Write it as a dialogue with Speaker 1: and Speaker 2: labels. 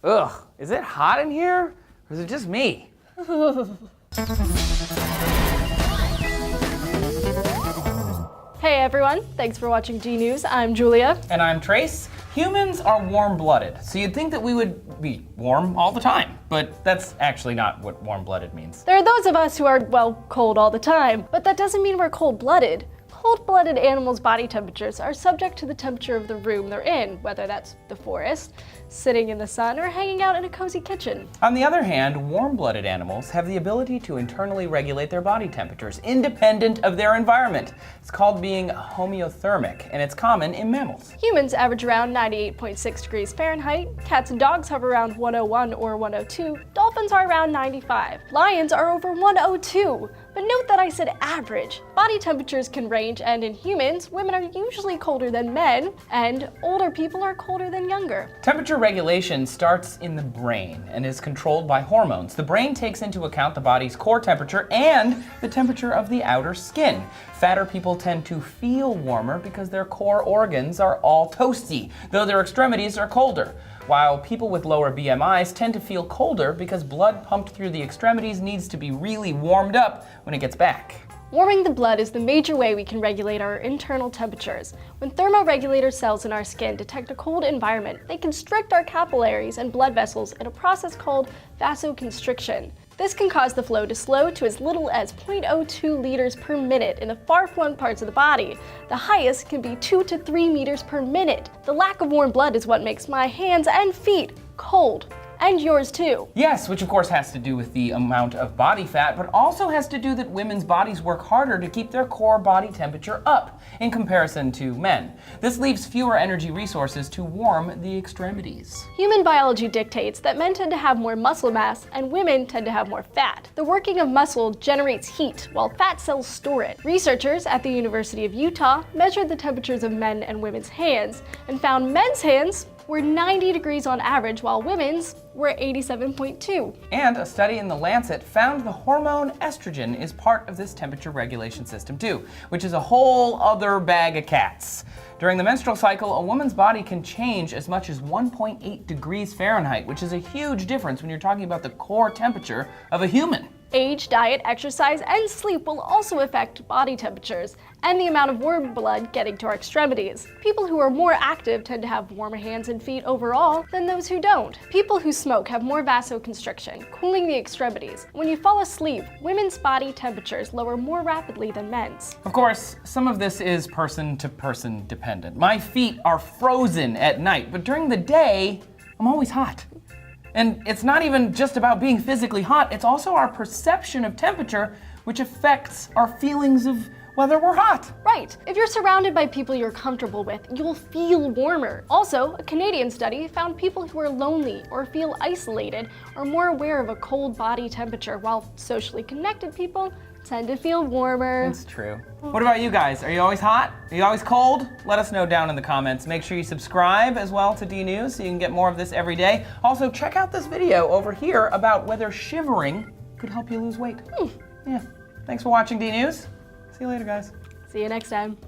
Speaker 1: Ugh, is it hot in here? Or is it just me?
Speaker 2: Hey everyone, thanks for watching G-News. I'm Julia.
Speaker 1: And I'm Trace. Humans are warm-blooded, so you'd think that we would be warm all the time, but that's actually not what warm-blooded means.
Speaker 2: There are those of us who are, well, cold all the time, but that doesn't mean we're cold-blooded. Cold-blooded animals' body temperatures are subject to the temperature of the room they're in, whether that's the forest, sitting in the sun, or hanging out in a cozy kitchen.
Speaker 1: On the other hand, warm-blooded animals have the ability to internally regulate their body temperatures independent of their environment. It's called being homeothermic, and it's common in mammals.
Speaker 2: Humans average around 98.6 degrees Fahrenheit, cats and dogs hover around 101 or 102, dolphins are around 95, lions are over 102. But note that I said average. Body temperatures can range, and in humans, women are usually colder than men, and older people are colder than younger.
Speaker 1: Temperature regulation starts in the brain and is controlled by hormones. The brain takes into account the body's core temperature and the temperature of the outer skin. Fatter people tend to feel warmer because their core organs are all toasty, though their extremities are colder. While people with lower BMIs tend to feel colder because blood pumped through the extremities needs to be really warmed up when it gets back.
Speaker 2: Warming the blood is the major way we can regulate our internal temperatures. When thermoregulator cells in our skin detect a cold environment, they constrict our capillaries and blood vessels in a process called vasoconstriction. This can cause the flow to slow to as little as 0.02 liters per minute in the far-flung parts of the body. The highest can be 2 to 3 meters per minute. The lack of warm blood is what makes my hands and feet cold. And yours too.
Speaker 1: Yes, which of course has to do with the amount of body fat, but also has to do that women's bodies work harder to keep their core body temperature up in comparison to men. This leaves fewer energy resources to warm the extremities.
Speaker 2: Human biology dictates that men tend to have more muscle mass and women tend to have more fat. The working of muscle generates heat while fat cells store it. Researchers at the University of Utah measured the temperatures of men and women's hands and found men's hands were 90 degrees on average, while women's were 87.2.
Speaker 1: And a study in The Lancet found the hormone estrogen is part of this temperature regulation system too, which is a whole other bag of cats. During the menstrual cycle, a woman's body can change as much as 1.8 degrees Fahrenheit, which is a huge difference when you're talking about the core temperature of a human.
Speaker 2: Age, diet, exercise, and sleep will also affect body temperatures and the amount of warm blood getting to our extremities. People who are more active tend to have warmer hands and feet overall than those who don't. People who smoke have more vasoconstriction, cooling the extremities. When you fall asleep, women's body temperatures lower more rapidly than men's.
Speaker 1: Of course, some of this is person-to-person dependent. My feet are frozen at night, but during the day, I'm always hot. And it's not even just about being physically hot, it's also our perception of temperature, which affects our feelings of whether we're hot.
Speaker 2: Right. If you're surrounded by people you're comfortable with, you'll feel warmer. Also, a Canadian study found people who are lonely or feel isolated are more aware of a cold body temperature, while socially connected people tend to feel warmer.
Speaker 1: It's true. What about you guys? Are you always hot? Are you always cold? Let us know down in the comments. Make sure you subscribe as well to D-News so you can get more of this every day. Also, check out this video over here about whether shivering could help you lose weight. Yeah. Thanks for watching D-News. See you later, guys.
Speaker 2: See you next time.